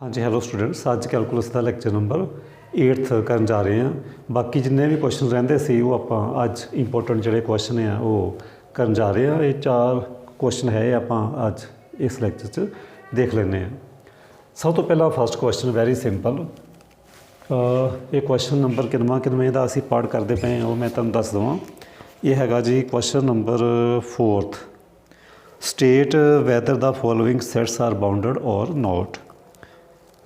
हाँ जी hello students, अज calculus का lecture number 8th करन जा रहे हैं। बाकी जिन्ने भी क्वेश्चन रहिंदे सी वो आपां अज इंपोर्टेंट जिहड़े क्वेश्चन हैं वो करन जा रहे हैं। ये 4 क्वेश्चन है आपां अज इस लैक्चर च देख लैंदे हैं। सब तो पहला फर्स्ट क्वेश्चन वैरी सिंपल। ये क्वेश्चन नंबर किनवें दा असीं पाठ करते पे हैं वो मैं तुहानूं दस देवां। ये हैगा जी question number 4th। State whether the following sets are bounded or not.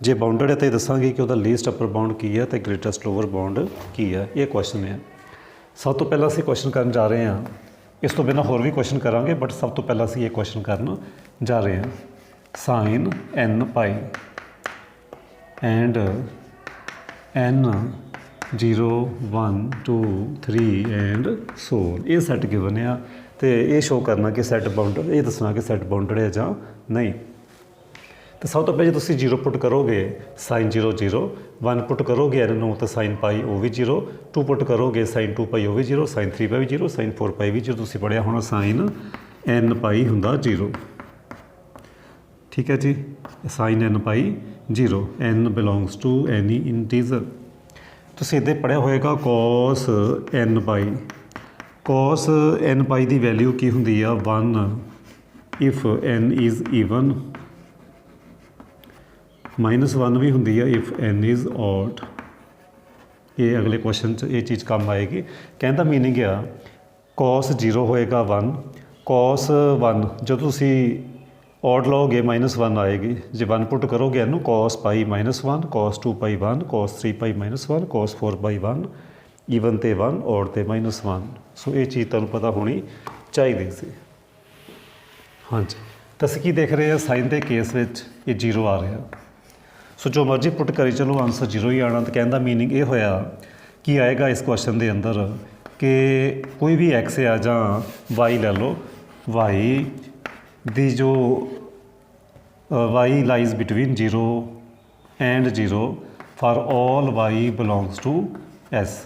जे बाउंडड है तो दसांगे कि वह लीस्ट अपर बाउंड की है तो ग्रेटेस्ट लोअर बाउंड की है। ये क्वेश्चन है। सब तो पहला असीं क्वेश्चन करन जा रहे हैं। इस तो बिना होर भी क्वेश्चन करांगे बट सब तो पहला असीं ये क्वेश्चन करन जा रहे हैं। Sine n pi and n 0 1 2 3 and so ये सैट गिवन है तो ये शो करना कि सैट बाउंडड, ये दसना कि सैट बाउंडड है जां नहीं। तो सब तो पहले जो तुम 0 पुट करोगे साइन 0 0, 1 पुट करोगे n तो साइन पाई वो भी 0, 2 पुट करोगे साइन 2 पाई वो भी 0, साइन 3 पाई भी 0, साइन 4 पाई भी 0। तुसीं पढ़िया होना साइन n पाई हुंदा 0। ठीक है जी, sine n pi 0, n belongs to any integer. तुसीं इदां पढ़िया होएगा cos n pi. Cos n pi की वैल्यू की हुंदी आ 1 इफ n इज़ ईवन, -1 भी होंगी है इफ n इज़ ऑड। ये अगले क्वेश्चन ये चीज़ काम आएगी। कहने का मीनिंग आ कॉस 0 होएगा 1, कॉस 1 जो तुसी ऑड लोगे -1 आएगी। जो 1 पुट करोगे न कॉस पाई -1, कॉस 2 पाई 1, कॉस 3 पाई -1, कॉस 4 पाई 1, ईवन तो 1 ऑड तो -1। सो ये चीज़ तुहानूं पता होनी चाहिए सी। हाँ जी, तो असीं की देख रहे हैं साइन के केस में ये 0 आ रहा। सो जो मर्जी पुट करी चलो आंसर 0 ही आना। तो कहने का मीनिंग ये होया कि आएगा इस क्वेश्चन के अंदर कि कोई भी एक्स आ जां वाई लै लो, वाई दी जो Y lies between 0 and 0 for all Y belongs to S.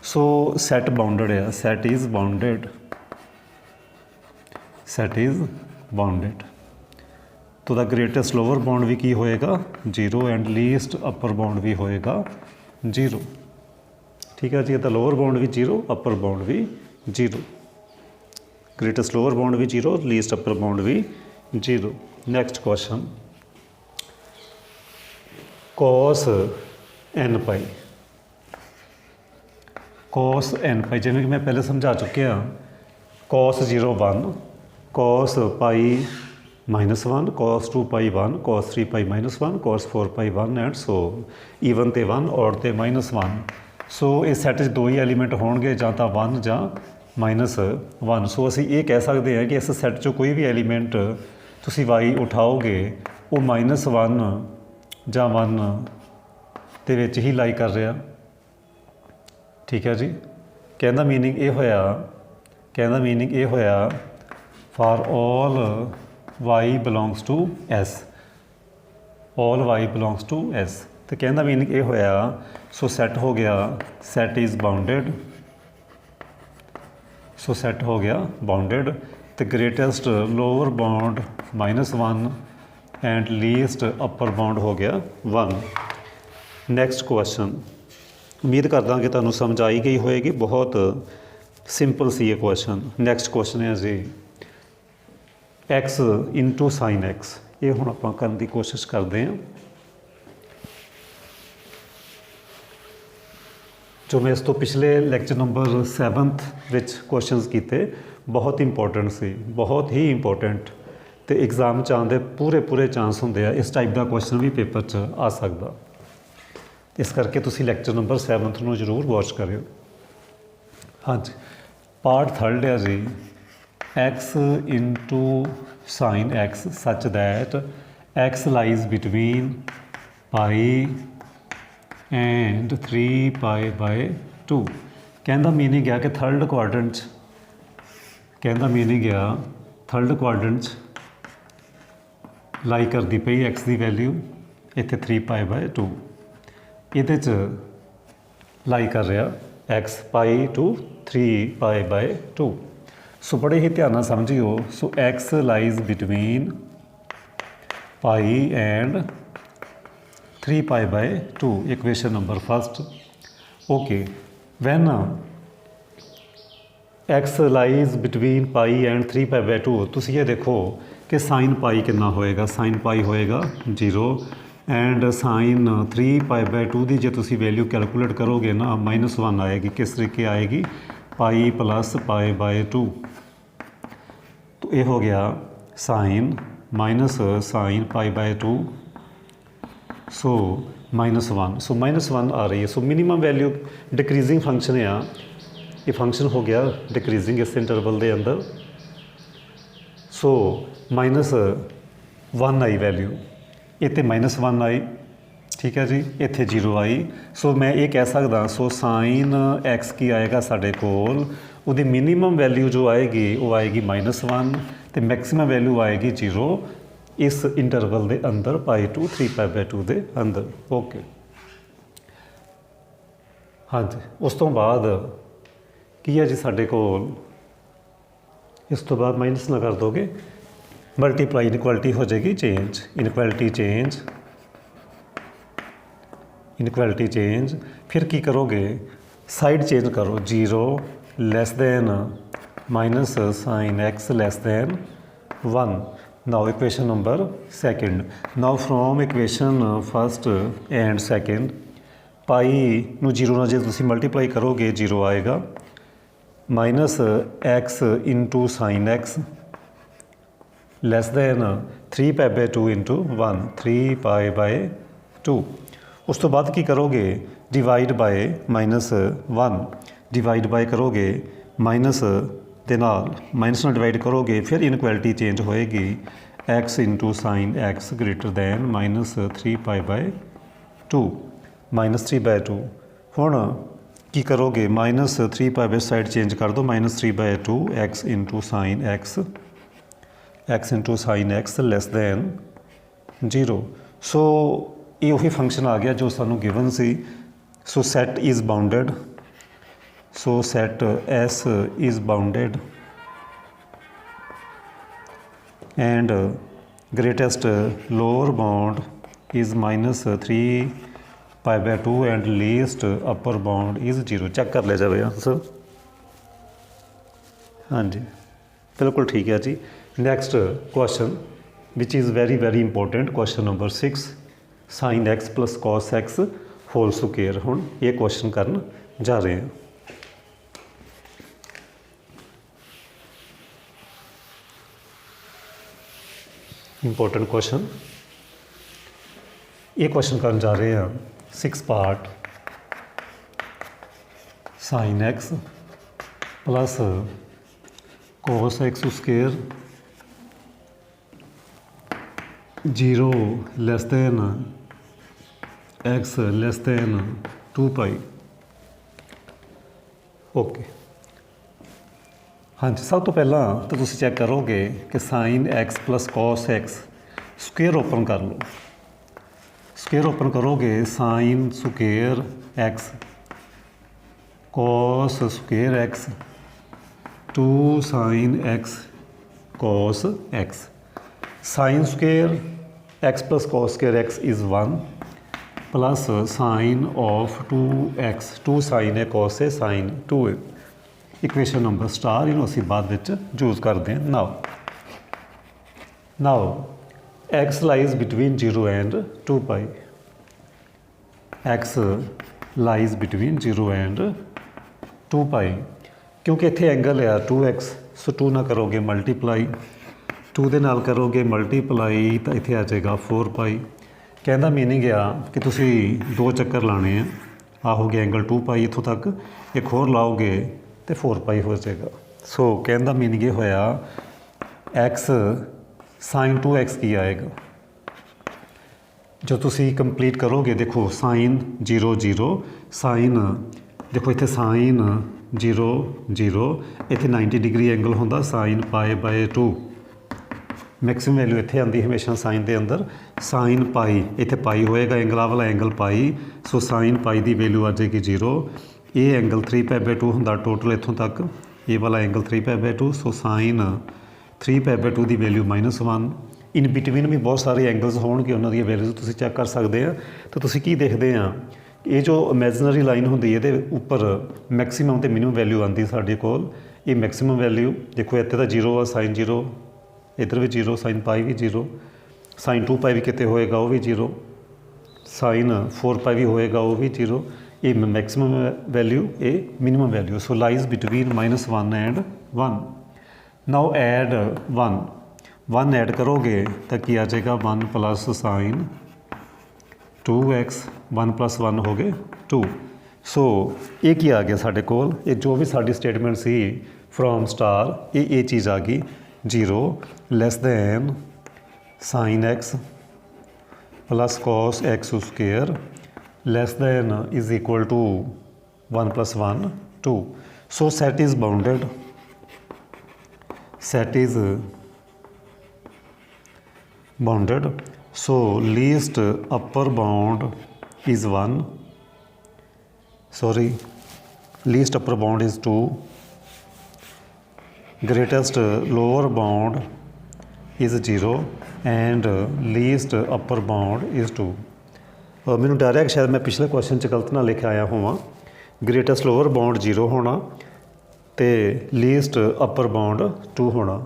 So set bounded है, set is bounded, set is bounded. तो द ग्रेटेस्ट लोअर बाउंड भी की होएगा 0 एंड लीस्ट अपर बाउंड भी होएगा 0। ठीक है जी, तो लोअर बाउंड भी 0, अपर बाउंड भी 0, ग्रेटेस्ट लोअर बाउंड भी 0, लीस्ट अपर बाउंड भी 0। Next question cos n pi. Cos n पाई जिवें कि मैं पहले समझा चुके हाँ। Cos 0 1, cos pi -1, cos 2 pi 1, cos 3 pi -1, cos 4 pi 1 and so even तो 1 ऑड तो -1। सो इस सैट दो ही एलीमेंट होणगे, जां तां 1 जां -1। सो असीं ये कह सकते हैं कि इस सैट चों कोई भी एलीमेंट तुसीं वाई उठाओगे वो -1 जां 1 दे विच ही लाई कर रहा। ठीक है जी, कहने का मीनिंग ये होया, कहने का मीनिंग ये होया for all y belongs to s, all y belongs to s। तो कहने का मीनिंग ये होया सो सैट हो गया, set is bounded. So set हो गया बाउंडेड। तो greatest lower bound -1 and least upper bound हो गया 1। नैक्सट क्वेश्चन उम्मीद करदा कि तुहानूं समझ आई गई होएगी। बहुत सिंपल सी ये क्वेश्चन। नैक्सट क्वेश्चन है जी x इंटू साइन x। ये हुण आपां करन दी कोशिश करते हैं। जो मैं इस तो पिछले लैक्चर नंबर 7th विच क्वेश्चनस किए बहुत इंपॉर्टेंट सी, बहुत ही इंपॉर्टेंट। तो एग्जाम च आउंदे पूरे चांस होंदे आ इस टाइप का क्वेश्चन भी पेपर च आ सकदा। इस करके तुसीं लैक्चर नंबर 7th नूं जरूर वॉच करियो। हाँ जी, पार्ट 3rd है जी x into sine x such that x lies between pi and 3 pi by 2। कहने का मीनिंग है कि थर्ड क्वाड्रेंट, कहने का मीनिंग आ थर्ड क्वाड्रेंट लाई करती पई x की वैल्यू इत्थे 3 पाई बाय 2, ये लाई कर रहा x pi to 3 pi by 2। So बड़े ही ध्यान समझियो। So x lies between pi and 3 pi by 2 equation number first. Okay, when x lies between pi and 3 pi by 2, तुसी ये देखो कि साइन पाई कितना होएगा, साइन पाई होएगा 0 एंड साइन 3 पाई बाय 2 की जो तुसी वैल्यू कैलकुलेट करोगे ना -1 आएगी। किस तरीके आएगी, पाई प्लस पाई बाय 2। तो ये हो गया sine minus sine pi by 2, so -1, so -1 आ रही है। So minimum value decreasing function है, ये फंक्शन हो गया डिक्रीजिंग इस इंटरवल के अंदर। सो -1 आई वैल्यू, इतने -1 आई, ठीक है जी, इतने 0 आई। सो मैं ये कह सकदा, सो साइन एक्स की आएगा साढ़े कोल, उसकी मिनीमम वैल्यू जो आएगी वो आएगी -1 तो मैक्सिमम वैल्यू आएगी 0 इस इंटरवल के अंदर पाई टू 3 पाई बाय 2 के अंदर। ओके, हाँ जी, उस तो बाद की है जी साढ़े कोल, इस तो बाद माइनस ना कर दोगे, मल्टीप्लाई इनक्वालिटी हो जाएगी change, inequality change, inequality change. फिर की करोगे, साइड चेंज करो, 0 less than minus sine X less than 1। Now equation number second, now from equation first and second, pi नू 0 ਨਾਲ ਜੇ ਤੁਸੀਂ ਮਲਟੀਪਲਾਈ ਕਰੋਗੇ 0 ਆਏਗਾ, minus X into sine X less than 3 pi by 2 into 1, 3 pi by 2। उस तो बाद की करोगे, डिवाइड बाय -1, डिवाइड बाय करोगे माइनस दे नाल, माइनस नाल डिवाइड करोगे, फिर इनक्वालिटी चेंज होएगी, x into sine x greater than -3 pi by 2, -3 by 2। हुण की करोगे, -3 पाई बाय साइड चेंज कर दो, -3 by 2 X into sine X, X into sine X less than 0। So ये वही फंक्शन आ गया जो सानू गिवन सी। So set is bounded, so set S is bounded and greatest lower bound is -3 pi by 2 and least upper bound is 0। Check कर लिया जाए आंसर, हाँ जी बिल्कुल ठीक है जी। Next question which is very very important, question number 6, sine x plus cos x whole square. हुण ये क्वेश्चन करन जा रहे हैं। इंपॉर्टेंट क्वेश्चन, ये क्वेश्चन करन जा रहे हैं 6 part, sine x plus cos x square 0 less than x less than 2 pi. Okay, हाँ जी, सब तो पहला तो तुम चैक करोगे कि sine x plus cos x square open कर लो, स्क्वेयर ओपन करोगे, sine square x cos square x 2 sine x cos x, sine square x plus cos square x is 1 plus sine of 2x, 2 sine है cos है sine 2 है। Equation number star इनू असी बाद विच use करते हैं। Now x lies between 0 and 2 pi, x lies between 0 and 2 पाई, क्योंकि इत्थे एंगल है 2x, सो 2 ना करोगे मल्टीप्लाई, 2 दे नाल करोगे मल्टीप्लाई तो इत्थे आ जाएगा 4 पाई। कहना मीनिंग आ कि तुसी 2 चक्कर लाने हैं, आ हो गया एंगल 2 पाई इत्थों तक, एक होर लाओगे तो 4 पाई हो जाएगा। सो कहने का मीनिंग ये होया एक्स साइन 2x की आएगा, जो तुसी कंप्लीट करोगे, देखो साइन 0 0 साइन, देखो इत्थे साइन 0 0, इत्थे 90 डिग्री एंगल होंदा sign pi by 2, maximum value इत्थे आंदी हमेशा साइन के अंदर, साइन पाई इत्थे पाई होएगा, एंगल वाला angle pi, so sine pi की वैल्यू आ जाएगी 0। ये एंगल 3 पाई बाय 2 होंदा टोटल इत्थों तक, ये वाला angle 3 pi by 2, so sine 3 pi by 2 की वैल्यू -1, ਇਨ ਬਿਟਵੀਨ ਵੀ ਬਹੁਤ ਸਾਰੇ ਐਂਗਲਸ ਹੋਣਗੇ, ਉਹਨਾਂ ਦੀਆਂ ਵੈਲਿਊਜ਼ ਤੁਸੀਂ ਚੈੱਕ ਕਰ ਸਕਦੇ ਆ। ਤਾਂ ਤੁਸੀਂ ਕੀ ਦੇਖਦੇ ਆ, ਇਹ ਜੋ ਇਮੈਜਨਰੀ ਲਾਈਨ ਹੁੰਦੀ ਇਹਦੇ ਉੱਪਰ ਮੈਕਸੀਮਮ ਤੇ ਮਿਨੀਮਮ ਵੈਲਿਊ ਆਉਂਦੀ ਸਾਡੇ ਕੋਲ। ਇਹ ਮੈਕਸੀਮਮ ਵੈਲਿਊ ਦੇਖੋ ਇੱਥੇ ਤਾਂ 0 ਆ, ਸਾਈਨ 0, ਇੱਧਰ ਵੀ 0, ਸਾਈਨ ਪਾਈ ਵੀ 0, ਸਾਈਨ 2 ਪਾਈ ਵੀ ਕਿਤੇ ਹੋਏਗਾ ਉਹ ਵੀ 0, ਸਾਈਨ 4 ਪਾਈ ਵੀ ਹੋਏਗਾ ਉਹ ਵੀ 0। ਇਹ ਮੈਕਸੀਮਮ ਵੈਲਿਊ, ਇਹ minimum value. So lies between -1 and 1। Now add 1 add ਕਰੋਗੇ ਤਾਂ ਕੀ ਆ ਜਾਏਗਾ 1 + ਸਾਈਨ 2x, 1 + 1 ਹੋ ਗਏ 2। ਸੋ ਇਹ ਕੀ ਆ ਗਿਆ ਸਾਡੇ ਕੋਲ, ਇਹ ਜੋ ਵੀ ਸਾਡੀ ਸਟੇਟਮੈਂਟ ਸੀ ਫਰੋਮ ਸਟਾਰ, ਇਹ ਚੀਜ਼ ਆ ਗਈ 0 less than sine x + cos x² less than is equal to 1 + 1 2। So set is bounded, set is bounded, so least upper bound is 1, least upper bound is 2, greatest lower bound is 0 and least upper bound is 2। ਮੈਨੂੰ ਡਰ ਰਿਹਾ ਕਿ ਸ਼ਾਇਦ ਮੈਂ ਪਿਛਲੇ question 'ਚ ਗਲਤ ਨਾ ਲਿਖ ਆਇਆ ਹੋਵਾਂ। ਗ੍ਰੇਟੈਸਟ ਲੋਅਰ ਬਾਉਂਡ 0 ਹੋਣਾ ਤੇ ਲੀਸਟ ਅੱਪਰ ਬਾਉਂਡ 2 ਹੋਣਾ।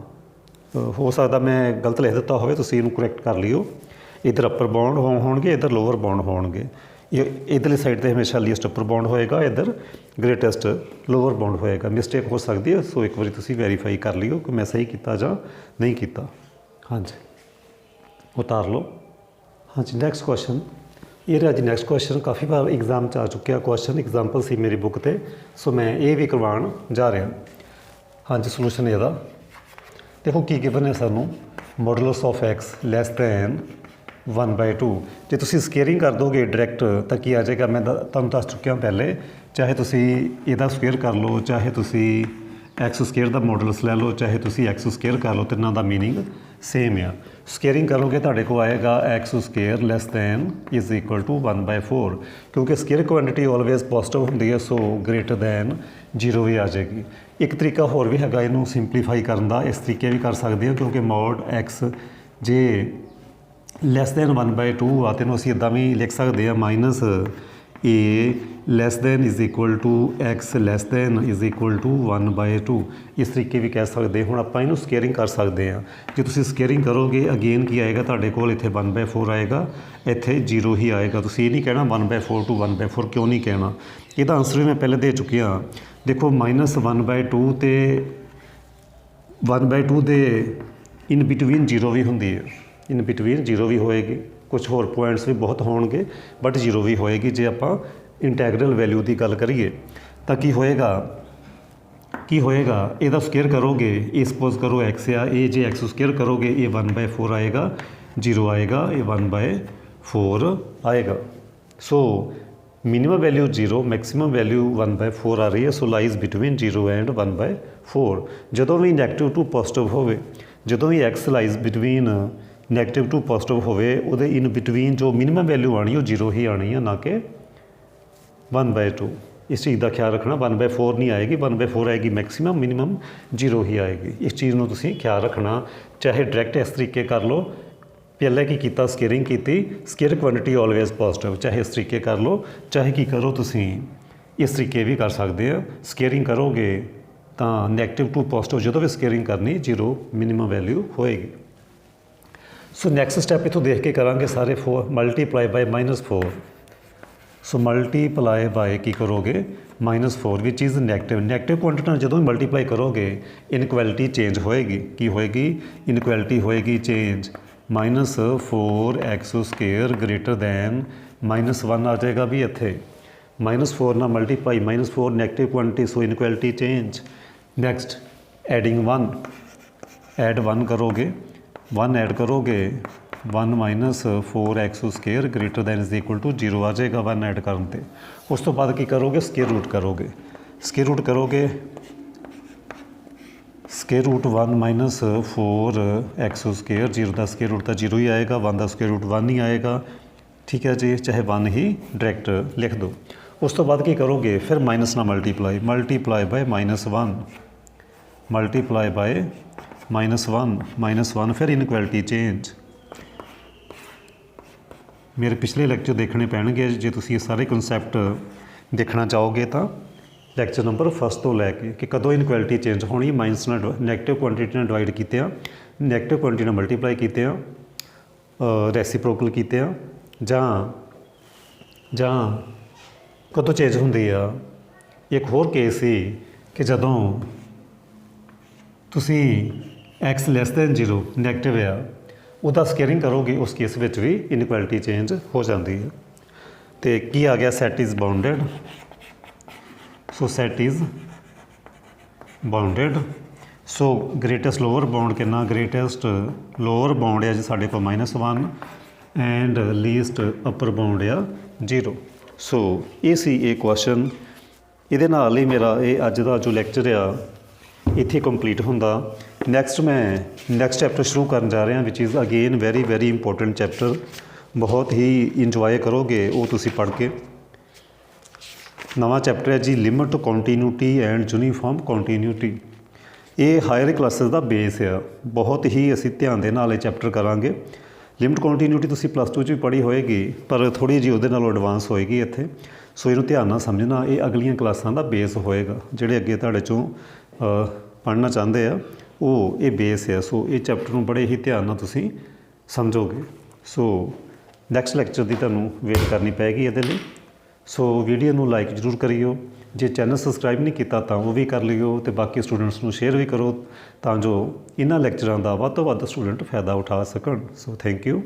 ਹੋ ਸਕਦਾ ਮੈਂ ਗਲਤ ਲਿਖ ਦਿੱਤਾ ਹੋਵੇ, ਤੁਸੀਂ ਇਹਨੂੰ ਕਰੈਕਟ ਕਰ ਲਿਓ। ਇੱਧਰ ਅੱਪਰ ਬਾਉਂਡ ਹੋਣਗੇ, ਇੱਧਰ ਲੋਅਰ ਬਾਉਂਡ ਹੋਣਗੇ। ਇਹ ਇੱਧਰਲੀ ਸਾਈਡ 'ਤੇ ਹਮੇਸ਼ਾ ਲੀਸਟ ਅੱਪਰ ਬਾਉਂਡ ਹੋਏਗਾ, ਇੱਧਰ ਗ੍ਰੇਟੈਸਟ ਲੋਅਰ ਬਾਉਂਡ ਹੋਏਗਾ। ਮਿਸਟੇਕ ਹੋ ਸਕਦੀ ਹੈ, ਸੋ ਇੱਕ ਵਾਰੀ ਤੁਸੀਂ ਵੈਰੀਫਾਈ ਕਰ ਲਿਓ ਕਿ ਮੈਂ ਸਹੀ ਕੀਤਾ ਜਾਂ ਨਹੀਂ ਕੀਤਾ। ਹਾਂਜੀ, ਉਤਾਰ ਲਓ। ਹਾਂਜੀ, ਨੈਕਸਟ ਕੁਐਸਚਨ। ਇਹ ਰਿਹਾ ਜੀ ਨੈਕਸਟ ਕੁਐਸਚਨ। ਕਾਫੀ ਵਾਰ ਐਗਜ਼ਾਮ 'ਚ ਆ ਚੁੱਕਿਆ ਕੁਐਸਚਨ, ਐਗਜ਼ਾਮਪਲ ਸੀ ਮੇਰੀ ਬੁੱਕ 'ਤੇ, ਸੋ ਮੈਂ ਇਹ ਵੀ ਕਰਵਾਉਣ ਜਾ ਰਿਹਾ। ਹਾਂਜੀ, ਸੋਲੂਸ਼ਨ ਇਹਦਾ ਦੇਖੋ ਕੀ ਗਿਵਨ ਹੈ ਸਾਨੂੰ, modulus of x less then 1/2। ਜੇ ਤੁਸੀਂ ਸਕੇਅਰਿੰਗ ਕਰ ਦੋਗੇ ਡਾਇਰੈਕਟ ਤਾਂ ਕੀ ਆ ਜਾਏਗਾ, ਮੈਂ ਤੁਹਾਨੂੰ ਦੱਸ ਚੁੱਕਿਆ ਪਹਿਲੇ। ਚਾਹੇ ਤੁਸੀਂ ਇਹਦਾ ਸਕੇਅਰ ਕਰ ਲਓ, ਚਾਹੇ ਤੁਸੀਂ x² ਦਾ ਮੋਡੂਲਸ ਲੈ ਲਓ, ਚਾਹੇ ਤੁਸੀਂ x² ਕਰ ਲਓ, ਤਿੰਨਾਂ ਦਾ ਮੀਨਿੰਗ ਸੇਮ ਆ। ਸਕੇਅਰਿੰਗ ਕਰੋਗੇ ਤੁਹਾਡੇ ਕੋਲ ਆਏਗਾ x² less than is equal to 1/4, ਕਿਉਂਕਿ ਸਕੇਅਰ ਕੁਆਂਟਿਟੀ ਆਲਵੇਜ਼ ਪੋਜ਼ਿਟਿਵ ਹੁੰਦੀ ਹੈ, ਸੋ ਗ੍ਰੇਟਰ ਦੈਨ 0 ਵੀ ਆ ਜਾਏਗੀ। ਇੱਕ ਤਰੀਕਾ ਹੋਰ ਵੀ ਹੈਗਾ ਇਹਨੂੰ ਸਿੰਪਲੀਫਾਈ ਕਰਨ ਦਾ, ਇਸ ਤਰੀਕੇ ਵੀ ਕਰ ਸਕਦੇ ਹੋ, ਕਿਉਂਕਿ ਮੋਡ x ਜੇ ਲੈਸ ਦੈਨ 1/2 ਆ, ਤੈਨੂੰ ਅਸੀਂ ਇੱਦਾਂ ਵੀ ਲਿਖ ਸਕਦੇ ਹਾਂ -a less than is equal to x less than is equal to 1/2। ਇਸ ਤਰੀਕੇ ਵੀ ਕਹਿ ਸਕਦੇ। ਹੁਣ ਆਪਾਂ ਇਹਨੂੰ ਸਕੇਅਰਿੰਗ ਕਰ ਸਕਦੇ ਹਾਂ। ਜੇ ਤੁਸੀਂ ਸਕੇਅਰਿੰਗ ਕਰੋਗੇ ਅਗੇਨ ਕੀ ਆਏਗਾ ਤੁਹਾਡੇ ਕੋਲ, ਇੱਥੇ 1/4 ਆਏਗਾ, ਇੱਥੇ 0 ਹੀ ਆਏਗਾ। ਤੁਸੀਂ ਇਹ ਨਹੀਂ ਕਹਿਣਾ 1/4 to 1/4, ਕਿਉਂ ਨਹੀਂ ਕਹਿਣਾ, ਇਹਦਾ ਆਂਸਰ ਵੀ ਮੈਂ ਪਹਿਲੇ ਦੇ ਚੁੱਕਿਆ। ਦੇਖੋ -1/2 ਤੇ 1/2 ਦੇ ਇਨ ਬਿਟਵੀਨ 0 ਵੀ ਹੁੰਦੀ ਹੈ, ਇਨ ਬਿਟਵੀਨ 0 ਵੀ ਹੋਏਗੀ। ਕੁਛ ਹੋਰ ਪੁਆਇੰਟਸ ਵੀ ਬਹੁਤ ਹੋਣਗੇ, ਬਟ 0 ਵੀ ਹੋਏਗੀ। ਜੇ ਆਪਾਂ ਇੰਟੈਗਰਲ ਵੈਲਿਊ ਦੀ ਗੱਲ ਕਰੀਏ ਤਾਂ ਕੀ ਹੋਏਗਾ, ਇਹਦਾ ਸਕੇਅਰ ਕਰੋਗੇ, ਇਹ ਸਪੋਜ਼ ਕਰੋ x ਆ, ਇਹ ਜੇ x² ਕਰੋਗੇ ਇਹ 1/4 ਆਏਗਾ, 0 ਆਏਗਾ, ਇਹ 1/4 ਆਏਗਾ। So minimum value 0, maximum value 1/4 ਆ ਰਹੀ ਹੈ। So lies between 0 and 1/4। ਜਦੋਂ ਵੀ ਨੈਗੇਟਿਵ ਟੂ ਪੋਜ਼ਿਟਿਵ ਹੋਵੇ, ਜਦੋਂ ਵੀ x lies between negative to positive ਹੋਵੇ, ਉਹਦੇ ਇਨ ਬਿਟਵੀਨ ਜੋ ਮਿਨੀਮਮ ਵੈਲਿਊ ਆਉਣੀ ਉਹ 0 ਹੀ ਆਉਣੀ ਹੈ, ਨਾ ਕਿ 1/2। ਇਸ ਚੀਜ਼ ਦਾ ਖਿਆਲ ਰੱਖਣਾ, 1/4 ਨਹੀਂ ਆਏਗੀ, 1/4 ਆਏਗੀ ਮੈਕਸੀਮਮ, ਮਿਨੀਮਮ 0 ਹੀ ਆਏਗੀ। ਇਸ ਚੀਜ਼ ਨੂੰ ਤੁਸੀਂ ਖਿਆਲ ਰੱਖਣਾ। ਚਾਹੇ ਡਾਇਰੈਕਟ ਇਸ ਤਰੀਕੇ ਕਰ ਲਓ, ਪਹਿਲੇ ਕੀ ਕੀਤਾ, ਸਕੇਅਰਿੰਗ ਕੀਤੀ, ਸਕੇਅਰ ਕੁਆਂਟਿਟੀ ਆਲਵੇਜ਼ ਪੋਜ਼ਿਟਿਵ, ਚਾਹੇ ਇਸ ਤਰੀਕੇ ਕਰ ਲਓ, ਚਾਹੇ ਕੀ ਕਰੋ ਤੁਸੀਂ ਇਸ ਤਰੀਕੇ ਵੀ ਕਰ ਸਕਦੇ ਆ। ਸਕੇਅਰਿੰਗ ਕਰੋਗੇ ਤਾਂ ਨੈਗੇਟਿਵ ਟੂ ਪੋਜ਼ਿਟਿਵ ਜਦੋਂ ਵੀ ਸਕੇਅਰਿੰਗ ਕਰਨੀ 0 ਮਿਨੀਮਮ ਵੈਲਿਊ ਹੋਏਗੀ। ਸੋ ਨੈਕਸਟ ਸਟੈਪ ਇੱਥੋਂ ਦੇਖ ਕੇ ਕਰਾਂਗੇ ਸਾਰੇ। 4 ਮਲਟੀਪਲਾਈ ਬਾਈ -4। ਸੋ ਮਲਟੀਪਲਾਈ ਬਾਏ ਕੀ ਕਰੋਗੇ -4 ਵਿਚ ਇਜ਼ ਨੈਗੇਟਿਵ। ਨੈਗੇਟਿਵ ਕੁਆਂਟਿਟੀ ਨਾਲ ਜਦੋਂ ਵੀ ਮਲਟੀਪਲਾਈ ਕਰੋਗੇ ਇਨਕੁਐਲਿਟੀ ਚੇਂਜ ਹੋਏਗੀ। ਕੀ ਹੋਏਗੀ, ਇਨਕੁਐਲਿਟੀ ਹੋਏਗੀ ਚੇਂਜ। -4x² ਗ੍ਰੇਟਰ ਦੈਨ -1 ਆ ਜਾਏਗਾ ਵੀ ਇੱਥੇ। -4 ਨਾਲ multiply, -4 negative quantity, so inequality change. Next adding 1, add 1 ਕਰੋਗੇ, 1 ਐਡ ਕਰੋਗੇ, 1 - 4x² greater than is equal to 0 ਆ ਜਾਏਗਾ 1 ਐਡ ਕਰਨ 'ਤੇ। ਉਸ ਤੋਂ ਬਾਅਦ ਕੀ ਕਰੋਗੇ, ਸਕੇਅਰ ਰੂਟ ਕਰੋਗੇ। ਸਕੇਅਰ ਰੂਟ ਕਰੋਗੇ, ਸਕੇਅਰ ਰੂਟ 1 - 4x², 0 ਦਾ ਸਕੇਅਰ ਰੂਟ ਤਾਂ 0 ਹੀ ਆਏਗਾ, 1 ਦਾ ਸਕੇਅਰ ਰੂਟ 1 ਹੀ ਆਏਗਾ। ਠੀਕ ਹੈ ਜੀ, ਚਾਹੇ 1 ਹੀ ਡਾਇਰੈਕਟ ਲਿਖ ਦਿਓ। ਉਸ ਤੋਂ ਬਾਅਦ ਕੀ ਕਰੋਗੇ, ਫਿਰ ਮਾਈਨਸ ਨਾਲ ਮਲਟੀਪਲਾਈ ਬਾਏ -1, ਮਲਟੀਪਲਾਈ ਬਾਏ -1, ਫਿਰ ਇਨਕੁਐਲਿਟੀ ਚੇਂਜ। ਮੇਰੇ ਪਿਛਲੇ ਲੈਕਚਰ ਦੇਖਣੇ ਪੈਣਗੇ ਜੇ ਤੁਸੀਂ ਇਹ ਸਾਰੇ ਕਨਸੈਪਟ ਦੇਖਣਾ ਚਾਹੋਗੇ ਤਾਂ ਲੈਕਚਰ ਨੰਬਰ ਫਸਟ ਤੋਂ ਲੈ ਕੇ ਕਿ ਕਦੋਂ ਇਨਕੁਐਲਿਟੀ ਚੇਂਜ ਹੋਣੀ, ਮਾਈਨਸ ਨਾਲ ਨੈਗੇਟਿਵ ਕੁਆਂਟੀਟੀ ਨਾਲ ਡਿਵਾਈਡ ਕੀਤੇ ਆ, ਨੈਗੇਟਿਵ ਕੁਆਂਟੀਟੀ ਨਾਲ ਮਲਟੀਪਲਾਈ ਕੀਤੇ ਆ, ਰੈਸੀਪ੍ਰੋਕਲ ਕੀਤੇ ਆ, ਜਾਂ ਕਦੋਂ ਚੇਂਜ ਹੁੰਦੀ ਆ। ਇੱਕ ਹੋਰ ਕੇਸ ਸੀ ਕਿ ਜਦੋਂ ਤੁਸੀਂ x ਲੈਸ ਦੈਨ 0 ਨੈਗੇਟਿਵ ਆ ਉਹਦਾ ਸਕੇਅਰਿੰਗ ਕਰੋਗੇ, ਉਸ ਕੇਸ ਵਿੱਚ ਵੀ ਇਨਕੁਐਲਿਟੀ ਚੇਂਜ ਹੋ ਜਾਂਦੀ ਹੈ। ਤੇ ਕੀ ਆ ਗਿਆ, set is bounded. So set is bounded. So greatest lower bound ਕਿੰਨਾ, ਗ੍ਰੇਟੈਸਟ ਲੋਅਰ ਬਾਉਂਡ ਆ ਜੀ ਸਾਡੇ ਕੋਲ -1 ਐਂਡ ਲੀਸਟ ਅਪਰ ਬਾਉਂਡ ਆ 0। ਸੋ ਇਹ ਸੀ ਇਹ ਕੁਐਸਚਨ। ਇਹਦੇ ਨਾਲ ਹੀ ਮੇਰਾ ਇਹ ਅੱਜ ਦਾ ਜੋ ਲੈਕਚਰ ਆ ਇੱਥੇ ਕੰਪਲੀਟ ਹੁੰਦਾ। ਨੈਕਸਟ ਮੈਂ ਨੈਕਸਟ ਚੈਪਟਰ ਸ਼ੁਰੂ ਕਰਨ ਜਾ ਰਿਹਾ which is again very very important chapter. ਬਹੁਤ ਹੀ ਇੰਜੋਏ ਕਰੋਗੇ ਉਹ ਤੁਸੀਂ ਪੜ੍ਹ ਕੇ। ਨਵਾਂ ਚੈਪਟਰ ਹੈ ਜੀ limit continuity and uniform continuity. ਇਹ ਹਾਇਰ ਕਲਾਸਿਸ ਦਾ ਬੇਸ ਆ, ਬਹੁਤ ਹੀ ਅਸੀਂ ਧਿਆਨ ਦੇ ਨਾਲ ਇਹ ਚੈਪਟਰ ਕਰਾਂਗੇ। ਲਿਮਿਟ ਕੰਟੀਨਿਊਟੀ ਤੁਸੀਂ +2 'ਚ ਵੀ ਪੜ੍ਹੀ ਹੋਏਗੀ, ਪਰ ਥੋੜ੍ਹੀ ਜਿਹੀ ਉਹਦੇ ਨਾਲੋਂ ਐਡਵਾਂਸ ਹੋਏਗੀ ਇੱਥੇ। ਸੋ ਇਹਨੂੰ ਧਿਆਨ ਨਾਲ ਸਮਝਣਾ, ਇਹ ਅਗਲੀਆਂ ਕਲਾਸਾਂ ਦਾ ਬੇਸ ਹੋਏਗਾ। ਜਿਹੜੇ ਅੱਗੇ ਤੁਹਾਡੇ 'ਚੋਂ ਪੜ੍ਹਨਾ ਚਾਹੁੰਦੇ ਆ ਉਹ ਇਹ ਬੇਸ ਆ। ਸੋ ਇਹ ਚੈਪਟਰ ਨੂੰ ਬੜੇ ਹੀ ਧਿਆਨ ਨਾਲ ਤੁਸੀਂ ਸਮਝੋਗੇ। ਸੋ ਨੈਕਸਟ ਲੈਕਚਰ ਦੀ ਤੁਹਾਨੂੰ ਵੇਟ ਕਰਨੀ ਪਏਗੀ ਇਹਦੇ ਲਈ। ਸੋ ਵੀਡੀਓ ਨੂੰ ਲਾਈਕ ਜ਼ਰੂਰ ਕਰਿਓ, ਜੇ ਚੈਨਲ ਸਬਸਕ੍ਰਾਈਬ ਨਹੀਂ ਕੀਤਾ ਤਾਂ ਉਹ ਵੀ ਕਰ ਲਿਓ, ਅਤੇ ਬਾਕੀ ਸਟੂਡੈਂਟਸ ਨੂੰ ਸ਼ੇਅਰ ਵੀ ਕਰੋ ਤਾਂ ਜੋ ਇਹਨਾਂ ਲੈਕਚਰਾਂ ਦਾ ਵੱਧ ਤੋਂ ਵੱਧ ਸਟੂਡੈਂਟ ਫਾਇਦਾ ਉਠਾ ਸਕਣ। So thank you.